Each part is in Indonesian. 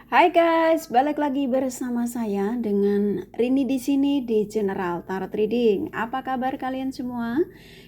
Hai guys, balik lagi bersama saya dengan Rini di sini di General Tarot Reading. Apa kabar kalian semua?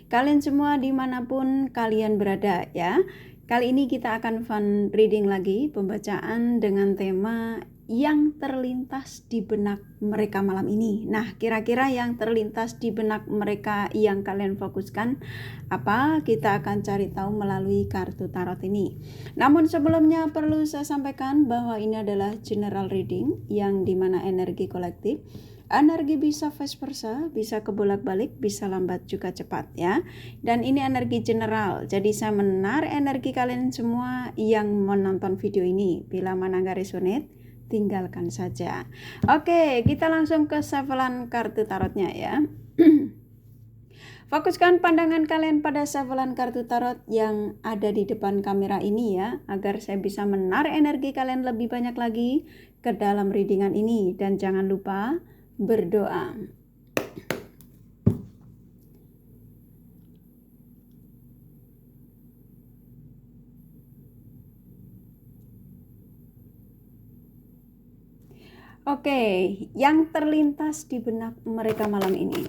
Kalian semua dimanapun kalian berada ya. Kali ini kita akan fun reading lagi, pembacaan dengan tema yang terlintas di benak mereka malam ini. Nah, kira-kira yang terlintas di benak mereka yang kalian fokuskan apa? Kita akan cari tahu melalui kartu tarot ini. Namun sebelumnya perlu saya sampaikan bahwa ini adalah general reading yang dimana energi kolektif. Energi bisa vice versa, bisa kebolak-balik, bisa lambat juga cepat ya. Dan ini energi general, jadi saya menarik energi kalian semua yang menonton video ini. Bila mana nggak resonate, tinggalkan saja. Oke, kita langsung ke shufflean kartu tarotnya ya. Fokuskan pandangan kalian pada shufflean kartu tarot yang ada di depan kamera ini ya, agar saya bisa menarik energi kalian lebih banyak lagi ke dalam readingan ini. Dan jangan lupa berdoa. Oke, yang terlintas di benak mereka malam ini.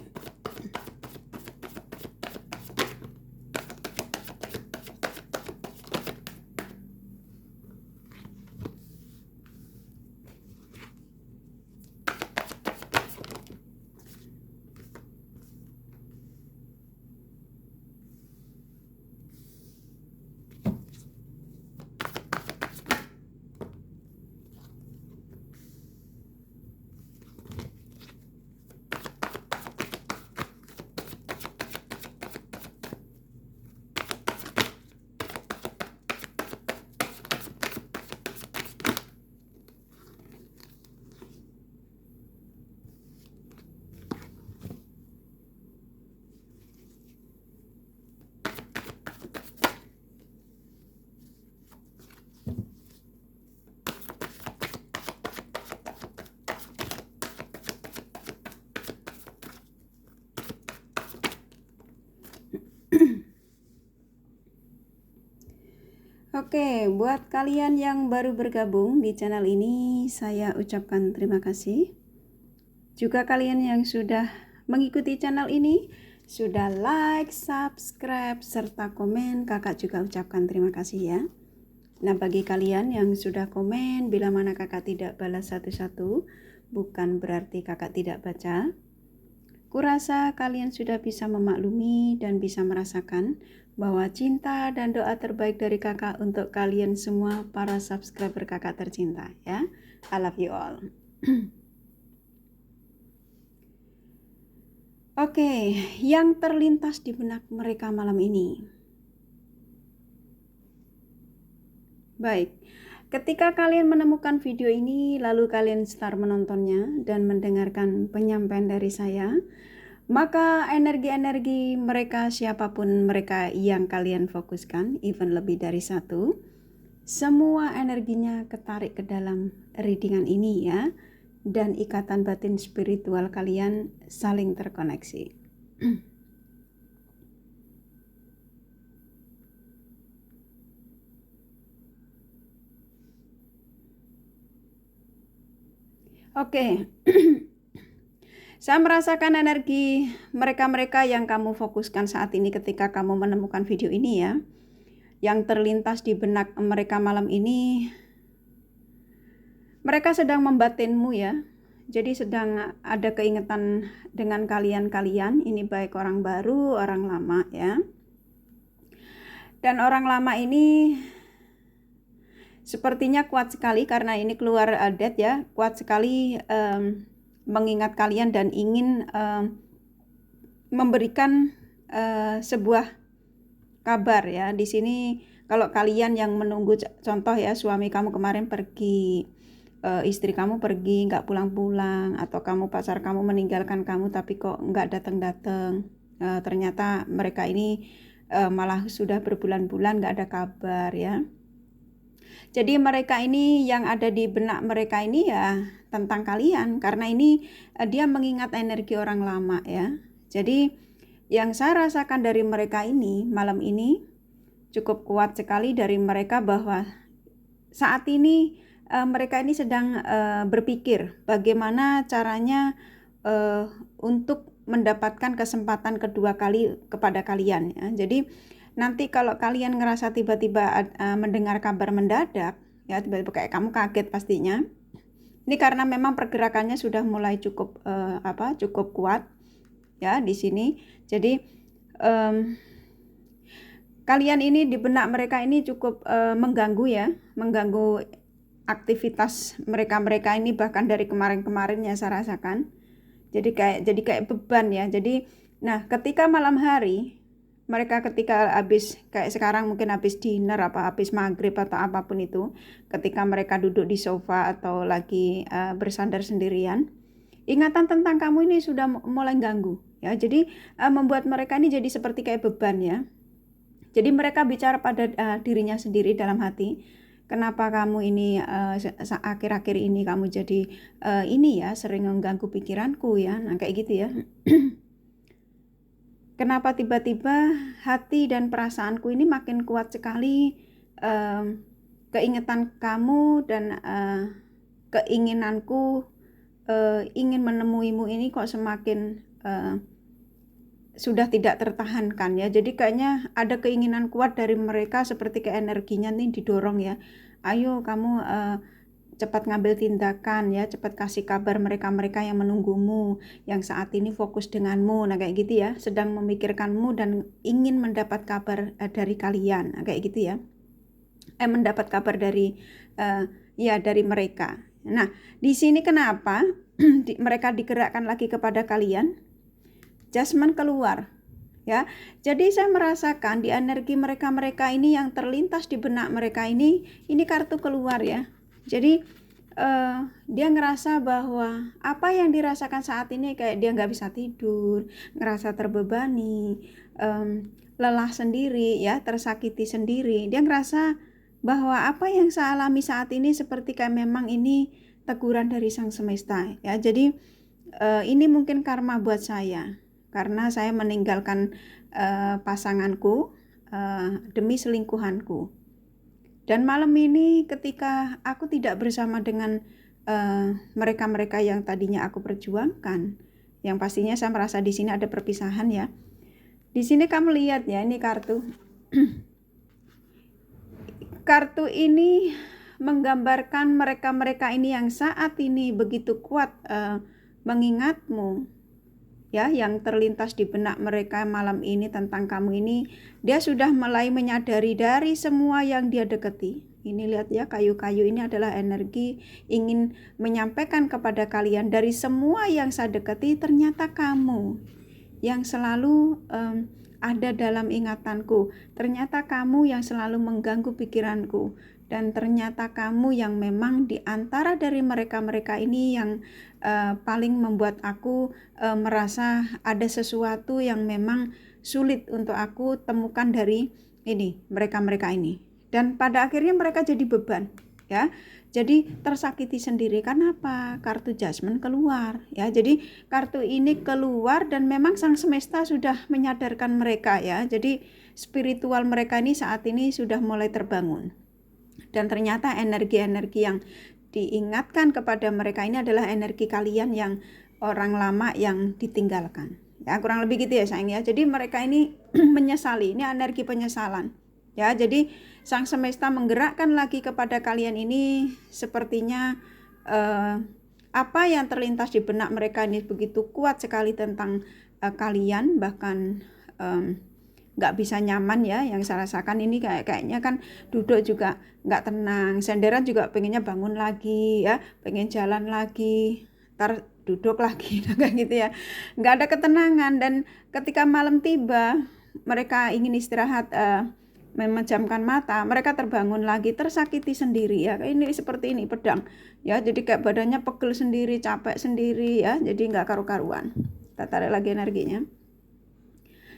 Oke, buat kalian yang baru bergabung di channel ini, saya ucapkan terima kasih. Juga kalian yang sudah mengikuti channel ini, sudah like, subscribe, serta komen, kakak juga ucapkan terima kasih ya. Nah, bagi kalian yang sudah komen, bila mana kakak tidak balas satu-satu, bukan berarti kakak tidak baca. Kurasa kalian sudah bisa memaklumi dan bisa merasakan bahwa cinta dan doa terbaik dari kakak untuk kalian semua para subscriber kakak tercinta ya. I love you all. Oke, yang terlintas di benak mereka malam ini. Baik, ketika kalian menemukan video ini lalu kalian start menontonnya dan mendengarkan penyampaian dari saya, maka energi-energi mereka, siapapun mereka yang kalian fokuskan, even lebih dari satu, semua energinya ketarik ke dalam readingan ini ya, dan ikatan batin spiritual kalian saling terkoneksi. Oke. Saya merasakan energi mereka-mereka yang kamu fokuskan saat ini ketika kamu menemukan video ini ya. Yang terlintas di benak mereka malam ini, mereka sedang membatinmu ya. Jadi sedang ada keingetan dengan kalian-kalian, ini baik orang baru, orang lama ya. Dan orang lama ini sepertinya kuat sekali karena ini keluar dead ya, kuat sekali mengingat kalian dan ingin memberikan sebuah kabar ya. Di sini kalau kalian yang menunggu, contoh ya, suami kamu kemarin pergi, istri kamu pergi nggak pulang-pulang, atau pacar kamu meninggalkan kamu tapi kok nggak datang-datang, ternyata mereka ini malah sudah berbulan-bulan nggak ada kabar ya. Jadi mereka ini yang ada di benak mereka ini ya tentang kalian, karena ini dia mengingat energi orang lama ya. Jadi yang saya rasakan dari mereka ini malam ini cukup kuat sekali dari mereka, bahwa saat ini mereka ini sedang berpikir bagaimana caranya untuk mendapatkan kesempatan kedua kali kepada kalian ya. Jadi nanti kalau kalian ngerasa tiba-tiba mendengar kabar mendadak ya, tiba-tiba kayak kamu kaget pastinya. Ini karena memang pergerakannya sudah mulai cukup cukup kuat ya di sini. Jadi kalian ini di benak mereka ini cukup mengganggu ya, mengganggu aktivitas mereka ini bahkan dari kemarin-kemarin ya saya rasakan. Jadi kayak beban ya. Jadi nah ketika malam hari mereka ketika habis kayak sekarang mungkin habis dinner habis maghrib atau apapun itu, ketika mereka duduk di sofa atau lagi bersandar sendirian, ingatan tentang kamu ini sudah mulai ganggu ya. Jadi membuat mereka ini jadi seperti kayak beban ya. Jadi mereka bicara pada dirinya sendiri dalam hati, kenapa kamu ini akhir-akhir ini kamu jadi ini ya, sering mengganggu pikiranku ya. Nah kayak gitu ya. Kenapa tiba-tiba hati dan perasaanku ini makin kuat sekali, keingetan kamu dan keinginanku ingin menemuimu ini kok semakin sudah tidak tertahankan ya. Jadi kayaknya ada keinginan kuat dari mereka, seperti kayak energinya nih didorong ya. Ayo kamu cepat ngambil tindakan ya, cepat kasih kabar mereka yang menunggumu, yang saat ini fokus denganmu. Nah kayak gitu ya, sedang memikirkanmu dan ingin mendapat kabar dari kalian. Nah, kayak gitu ya. Mendapat kabar dari dari mereka. Nah, di sini kenapa mereka digerakkan lagi kepada kalian? Judgment keluar ya. Jadi saya merasakan di energi mereka ini yang terlintas di benak mereka ini kartu keluar ya. Jadi dia ngerasa bahwa apa yang dirasakan saat ini kayak dia nggak bisa tidur, ngerasa terbebani, lelah sendiri ya, tersakiti sendiri. Dia ngerasa bahwa apa yang saya alami saat ini seperti kayak memang ini teguran dari Sang Semesta ya. Jadi ini mungkin karma buat saya, karena saya meninggalkan pasanganku demi selingkuhanku. Dan malam ini ketika aku tidak bersama dengan mereka yang tadinya aku perjuangkan, yang pastinya saya merasa di sini ada perpisahan ya. Di sini kamu lihat ya, ini kartu. Kartu ini menggambarkan mereka ini yang saat ini begitu kuat mengingatmu ya, yang terlintas di benak mereka malam ini tentang kamu ini. Dia sudah mulai menyadari dari semua yang dia deketi. Ini lihat ya, kayu-kayu ini adalah energi ingin menyampaikan kepada kalian, dari semua yang saya deketi ternyata kamu yang selalu ada dalam ingatanku, ternyata kamu yang selalu mengganggu pikiranku, dan ternyata kamu yang memang di antara dari mereka ini yang paling membuat aku merasa ada sesuatu yang memang sulit untuk aku temukan dari mereka ini. Dan pada akhirnya mereka jadi beban ya. Jadi tersakiti sendiri. Kenapa? Kartu Judgment keluar ya. Jadi kartu ini keluar dan memang Sang Semesta sudah menyadarkan mereka ya. Jadi spiritual mereka ini saat ini sudah mulai terbangun. Dan ternyata energi-energi yang diingatkan kepada mereka ini adalah energi kalian yang orang lama yang ditinggalkan. Ya, kurang lebih gitu ya sayang ya. Jadi mereka ini menyesali, ini energi penyesalan. Ya, jadi Sang Semesta menggerakkan lagi kepada kalian ini, sepertinya apa yang terlintas di benak mereka ini begitu kuat sekali tentang kalian, bahkan nggak bisa nyaman ya. Yang saya rasakan ini kayaknya kan duduk juga nggak tenang, senderan juga pengennya bangun lagi ya, pengen jalan lagi, ntar duduk lagi kayak gitu ya, nggak ada ketenangan. Dan ketika malam tiba mereka ingin istirahat, memejamkan mata, mereka terbangun lagi tersakiti sendiri ya. Ini seperti ini pedang ya, jadi kayak badannya pegel sendiri, capek sendiri ya, jadi nggak karu-karuan. Kita tarik lagi energinya.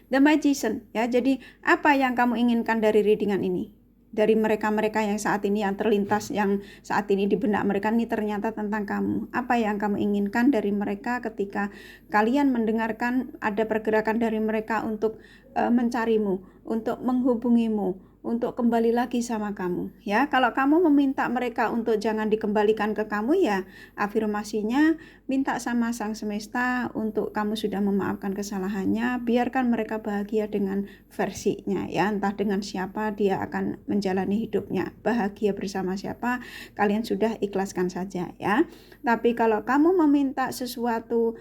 The Magician ya. Jadi apa yang kamu inginkan dari readingan ini? Dari mereka yang saat ini yang terlintas, yang saat ini di benak mereka ini ternyata tentang kamu. Apa yang kamu inginkan dari mereka ketika kalian mendengarkan ada pergerakan dari mereka untuk mencarimu, untuk menghubungimu, untuk kembali lagi sama kamu ya. Kalau kamu meminta mereka untuk jangan dikembalikan ke kamu, ya afirmasinya minta sama Sang Semesta untuk kamu sudah memaafkan kesalahannya, biarkan mereka bahagia dengan versinya ya, entah dengan siapa dia akan menjalani hidupnya, bahagia bersama siapa, kalian sudah ikhlaskan saja ya. Tapi kalau kamu meminta sesuatu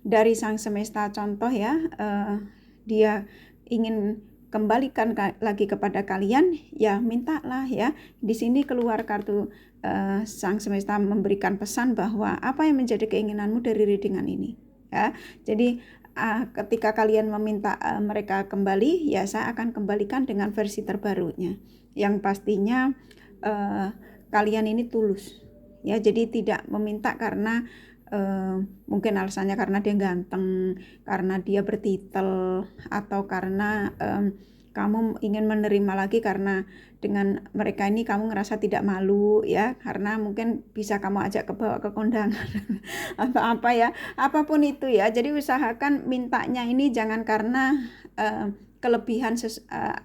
dari Sang Semesta, contoh ya, dia ingin kembalikan lagi kepada kalian, ya mintalah ya. Di sini keluar kartu Sang Semesta memberikan pesan bahwa apa yang menjadi keinginanmu dari readingan ini ya. Jadi ketika kalian meminta mereka kembali, ya saya akan kembalikan dengan versi terbarunya, yang pastinya kalian ini tulus ya. Jadi tidak meminta karena mungkin alasannya karena dia ganteng, karena dia bertitel, atau karena kamu ingin menerima lagi karena dengan mereka ini kamu ngerasa tidak malu ya, karena mungkin bisa kamu ajak ke bawah ke kondangan atau apa ya, apapun itu ya. Jadi usahakan mintanya ini jangan karena kelebihan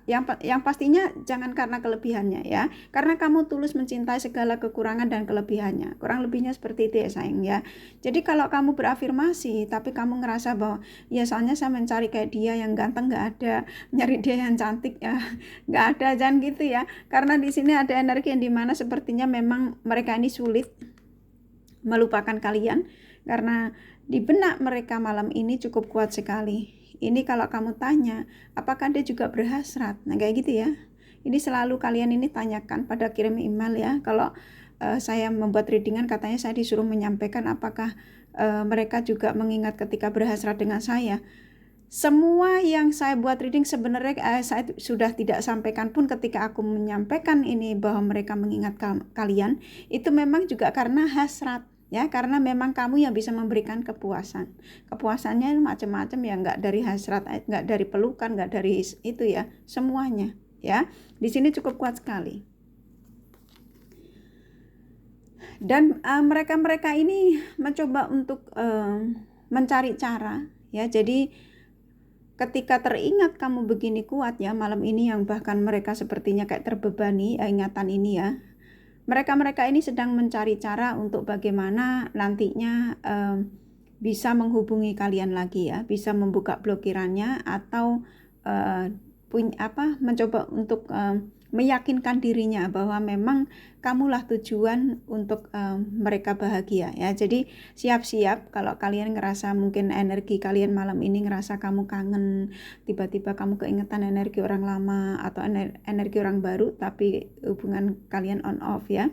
yang pastinya jangan karena kelebihannya ya, karena kamu tulus mencintai segala kekurangan dan kelebihannya, kurang lebihnya seperti itu ya sayang ya. Jadi kalau kamu berafirmasi tapi kamu ngerasa bahwa ya soalnya saya mencari kayak dia yang ganteng nggak ada, nyari dia yang cantik ya nggak ada, jangan gitu ya. Karena di sini ada energi yang dimana sepertinya memang mereka ini sulit melupakan kalian, karena di benak mereka malam ini cukup kuat sekali. Ini kalau kamu tanya, apakah dia juga berhasrat? Nah kayak gitu ya. Ini selalu kalian ini tanyakan pada kirim email ya. Kalau saya membuat readingan, katanya saya disuruh menyampaikan apakah mereka juga mengingat ketika berhasrat dengan saya. Semua yang saya buat reading sebenarnya saya sudah tidak sampaikan pun ketika aku menyampaikan ini bahwa mereka mengingat kalian, itu memang juga karena hasrat ya, karena memang kamu yang bisa memberikan kepuasan. Kepuasannya macam-macam ya, nggak dari hasrat, nggak dari pelukan, nggak dari itu ya, semuanya ya. Di sini cukup kuat sekali. Dan mereka ini mencoba untuk mencari cara ya. Jadi ketika teringat kamu begini kuat ya malam ini, yang bahkan mereka sepertinya kayak terbebani ingatan ini ya. Mereka ini sedang mencari cara untuk bagaimana nantinya bisa menghubungi kalian lagi ya, bisa membuka blokirannya atau mencoba untuk meyakinkan dirinya bahwa memang kamulah tujuan untuk mereka bahagia ya. Jadi siap-siap kalau kalian ngerasa mungkin energi kalian malam ini ngerasa kamu kangen, tiba-tiba kamu keingetan energi orang lama atau energi orang baru, tapi hubungan kalian on off ya.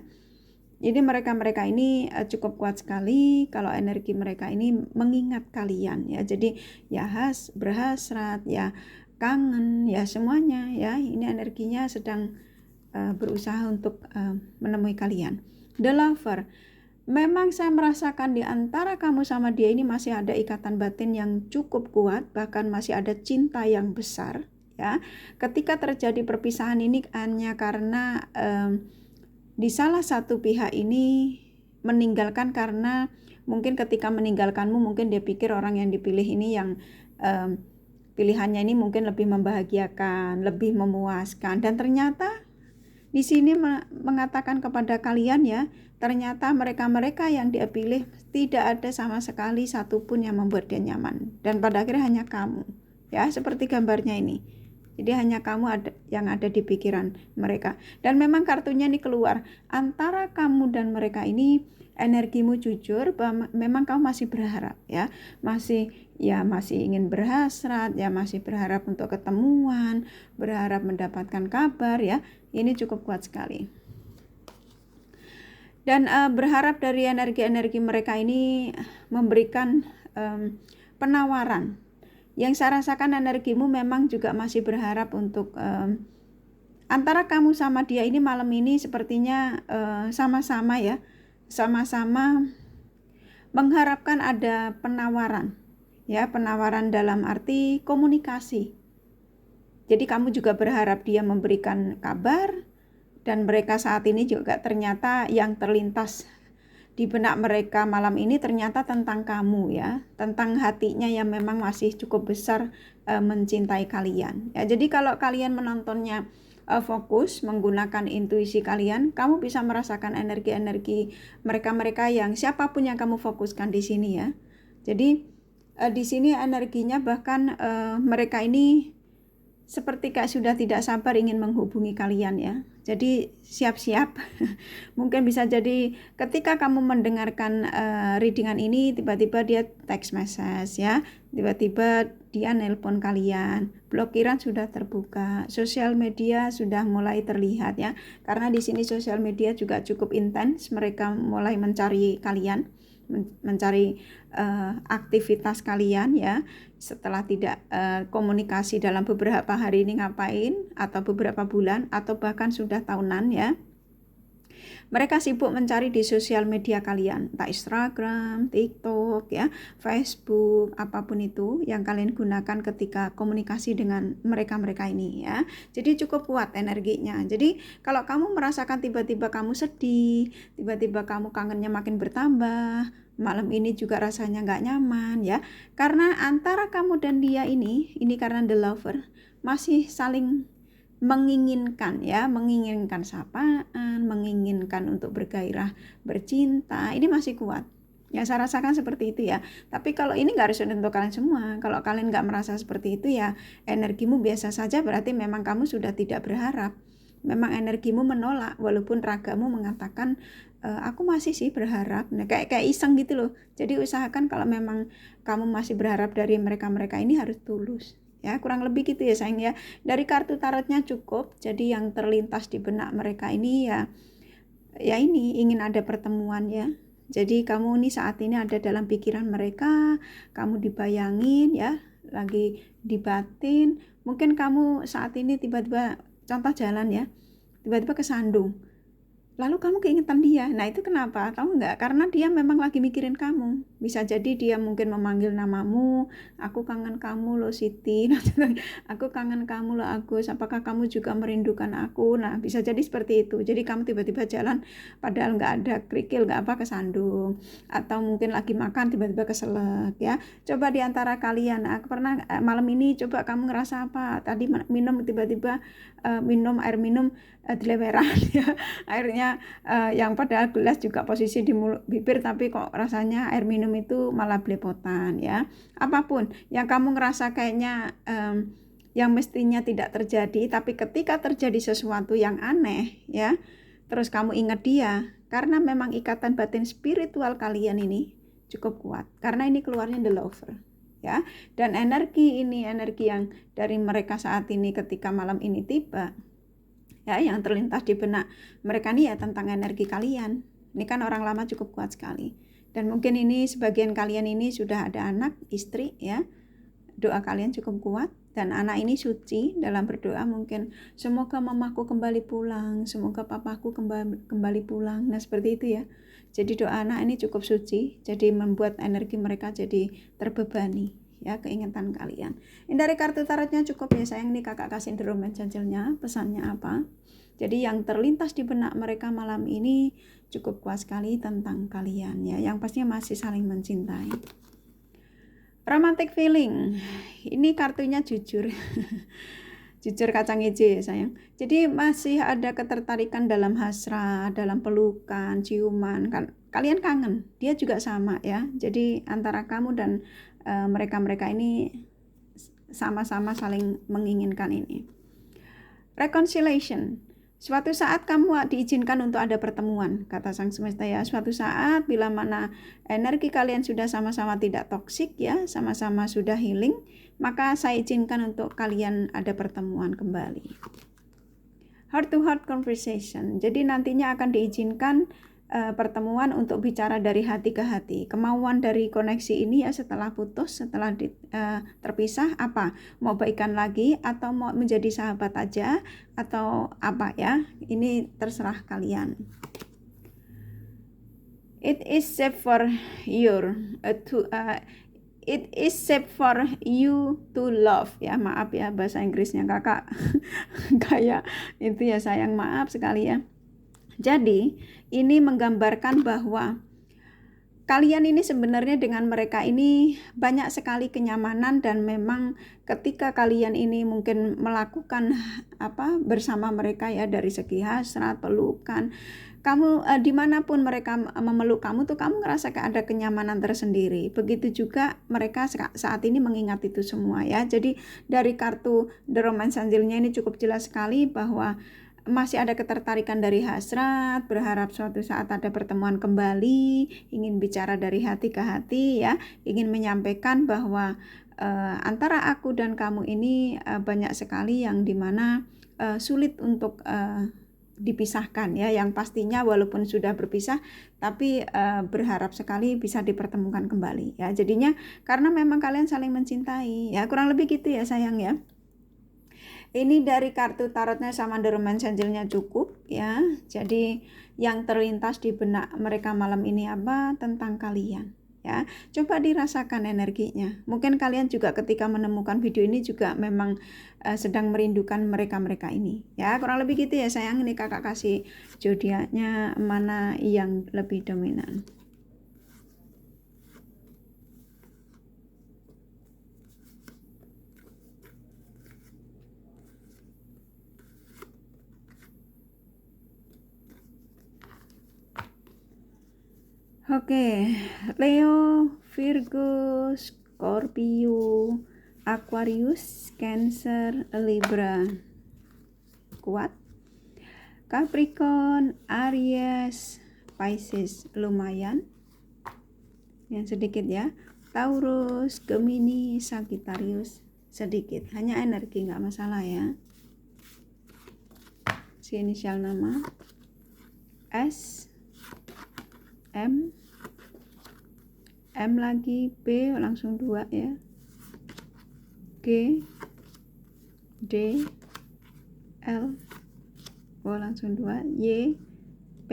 Jadi mereka ini cukup kuat sekali kalau energi mereka ini mengingat kalian ya. Jadi ya berhasrat ya, kangen ya, semuanya ya. Ini energinya sedang berusaha untuk menemui kalian. The Lover, memang saya merasakan di antara kamu sama dia ini masih ada ikatan batin yang cukup kuat, bahkan masih ada cinta yang besar ya. Ketika terjadi perpisahan ini hanya karena di salah satu pihak ini meninggalkan, karena mungkin ketika meninggalkanmu mungkin dia pikir orang yang dipilih ini yang pilihannya ini mungkin lebih membahagiakan, lebih memuaskan, dan ternyata di sini mengatakan kepada kalian ya, ternyata mereka yang dia pilih tidak ada sama sekali satupun yang membuat dia nyaman, dan pada akhirnya hanya kamu ya, seperti gambarnya ini. Jadi hanya kamu yang ada di pikiran mereka. Dan memang kartunya ini keluar, antara kamu dan mereka ini energimu jujur, bahwa memang kamu masih berharap ya, masih ingin berhasrat ya, masih berharap untuk ketemuan, berharap mendapatkan kabar ya. Ini cukup kuat sekali. Dan berharap dari energi-energi mereka ini memberikan penawaran. Yang saya rasakan energimu memang juga masih berharap untuk antara kamu sama dia ini malam ini sepertinya sama-sama ya, sama-sama mengharapkan ada penawaran ya, penawaran dalam arti komunikasi. Jadi kamu juga berharap dia memberikan kabar, dan mereka saat ini juga ternyata yang terlintas di benak mereka malam ini ternyata tentang kamu ya, tentang hatinya yang memang masih cukup besar mencintai kalian. Ya, jadi kalau kalian menontonnya fokus menggunakan intuisi kalian, kamu bisa merasakan energi-energi mereka-mereka yang siapapun yang kamu fokuskan di sini ya. Jadi di sini energinya bahkan mereka ini seperti kayak sudah tidak sabar ingin menghubungi kalian ya. Jadi siap-siap. Mungkin bisa jadi ketika kamu mendengarkan readingan ini, tiba-tiba dia text message ya, tiba-tiba dia nelpon kalian, blokiran sudah terbuka, sosial media sudah mulai terlihat ya. Karena di sini sosial media juga cukup intens, mereka mulai mencari kalian, mencari aktivitas kalian ya, setelah tidak komunikasi dalam beberapa hari ini ngapain, atau beberapa bulan, atau bahkan sudah tahunan ya. Mereka sibuk mencari di sosial media kalian, entah Instagram, TikTok ya, Facebook, apapun itu yang kalian gunakan ketika komunikasi dengan mereka-mereka ini ya. Jadi cukup kuat energinya. Jadi kalau kamu merasakan tiba-tiba kamu sedih, tiba-tiba kamu kangennya makin bertambah, malam ini juga rasanya nggak nyaman ya, karena antara kamu dan dia ini karena the lover masih saling menginginkan ya, menginginkan sapaan, menginginkan untuk bergairah, bercinta, ini masih kuat ya, saya rasakan seperti itu ya. Tapi kalau ini nggak harus untuk kalian semua. Kalau kalian nggak merasa seperti itu ya, energimu biasa saja, berarti memang kamu sudah tidak berharap, memang energimu menolak, walaupun ragamu mengatakan aku masih sih berharap. Nah, kayak iseng gitu loh. Jadi usahakan kalau memang kamu masih berharap dari mereka-mereka ini harus tulus. Ya, kurang lebih gitu ya sayang ya. Dari kartu tarotnya cukup. Jadi yang terlintas di benak mereka ini ya ini ingin ada pertemuan ya. Jadi kamu nih saat ini ada dalam pikiran mereka, kamu dibayangin ya, lagi dibatin. Mungkin kamu saat ini tiba-tiba contoh jalan ya, tiba-tiba kesandung. Lalu kamu keingetan dia. Nah itu kenapa? Tahu nggak? Karena dia memang lagi mikirin kamu. Bisa jadi dia mungkin memanggil namamu. Aku kangen kamu loh Siti. Aku kangen kamu loh Agus. Apakah kamu juga merindukan aku? Nah bisa jadi seperti itu. Jadi kamu tiba-tiba jalan padahal nggak ada kerikil, nggak apa, kesandung. Atau mungkin lagi makan tiba-tiba keselak ya. Coba di antara kalian, aku pernah malam ini coba kamu ngerasa apa? Tadi minum tiba-tiba minum air minum dileweran ya. Airnya yang padahal gelas juga posisi di mulut bibir, tapi kok rasanya air minum itu malah belepotan ya. Apapun yang kamu ngerasa kayaknya yang mestinya tidak terjadi, tapi ketika terjadi sesuatu yang aneh ya, terus kamu ingat dia, karena memang ikatan batin spiritual kalian ini cukup kuat, karena ini keluarnya the lover ya. Dan energi ini, energi yang dari mereka saat ini ketika malam ini tiba ya, yang terlintas di benak mereka nih ya tentang energi kalian. Ini kan orang lama cukup kuat sekali. Dan mungkin ini sebagian kalian ini sudah ada anak, istri ya. Doa kalian cukup kuat dan anak ini suci dalam berdoa, mungkin semoga mamaku kembali pulang, semoga papaku kembali pulang. Nah seperti itu ya. Jadi doa anak ini cukup suci, jadi membuat energi mereka jadi terbebani ya, keinginan kalian. Ini dari kartu tarotnya cukup ya sayang. Nih kakak kasih romance angelnya, pesannya apa. Jadi yang terlintas di benak mereka malam ini cukup kuat sekali tentang kalian ya, yang pastinya masih saling mencintai. Romantic feeling, ini kartunya jujur. Jujur kacang hijau ya sayang. Jadi masih ada ketertarikan dalam hasrat, dalam pelukan, ciuman kan. Kalian kangen, dia juga sama ya. Jadi antara kamu dan mereka-mereka ini sama-sama saling menginginkan ini. Reconciliation. Suatu saat kamu diizinkan untuk ada pertemuan, kata Sang Semesta ya. Suatu saat bila mana energi kalian sudah sama-sama tidak toksik ya, sama-sama sudah healing, maka saya izinkan untuk kalian ada pertemuan kembali. Heart to heart conversation. Jadi nantinya akan diizinkan pertemuan untuk bicara dari hati ke hati. Kemauan dari koneksi ini ya setelah putus, setelah terpisah apa? Mau baikan lagi atau mau menjadi sahabat aja atau apa ya? Ini terserah kalian. It is safe for you to love ya. Maaf ya bahasa Inggrisnya kakak kayak itu ya sayang, maaf sekali ya. Jadi ini menggambarkan bahwa kalian ini sebenarnya dengan mereka ini banyak sekali kenyamanan, dan memang ketika kalian ini mungkin melakukan bersama mereka ya, dari segi hasrat, pelukan, kamu dimanapun mereka memeluk kamu tuh kamu ngerasa kayak ada kenyamanan tersendiri. Begitu juga mereka saat ini mengingat itu semua ya. Jadi dari kartu The Romance Angel-nya ini cukup jelas sekali bahwa masih ada ketertarikan dari hasrat, berharap suatu saat ada pertemuan kembali, ingin bicara dari hati ke hati ya, ingin menyampaikan bahwa antara aku dan kamu ini banyak sekali yang dimana sulit untuk dipisahkan ya, yang pastinya walaupun sudah berpisah tapi berharap sekali bisa dipertemukan kembali ya. Jadinya karena memang kalian saling mencintai ya, kurang lebih gitu ya sayang ya. Ini dari kartu tarotnya sama The Romance Angel-nya cukup ya. Jadi yang terlintas di benak mereka malam ini apa? Tentang kalian ya. Coba dirasakan energinya. Mungkin kalian juga ketika menemukan video ini juga memang sedang merindukan mereka-mereka ini ya. Kurang lebih gitu ya sayang. Ini kakak kasih zodiaknya mana yang lebih dominan. Oke, Leo, Virgo, Scorpio, Aquarius, Cancer, Libra. Kuat. Capricorn, Aries, Pisces lumayan. Yang sedikit ya. Taurus, Gemini, Sagittarius sedikit. Hanya energi, nggak masalah ya. Si inisial nama S, M lagi, B langsung 2 ya, G, D, L langsung 2, Y, P,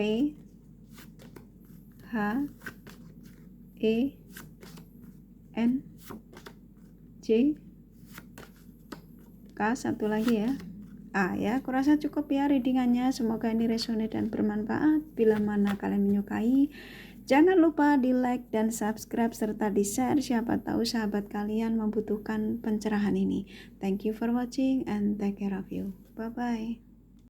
H, E, N, J, K, satu lagi ya, A ya. Kurasa cukup ya readingannya. Semoga ini resonate dan bermanfaat. Bila mana kalian menyukai, jangan lupa di like dan subscribe serta di share. Siapa tahu sahabat kalian membutuhkan pencerahan ini. Thank you for watching and take care of you. Bye bye.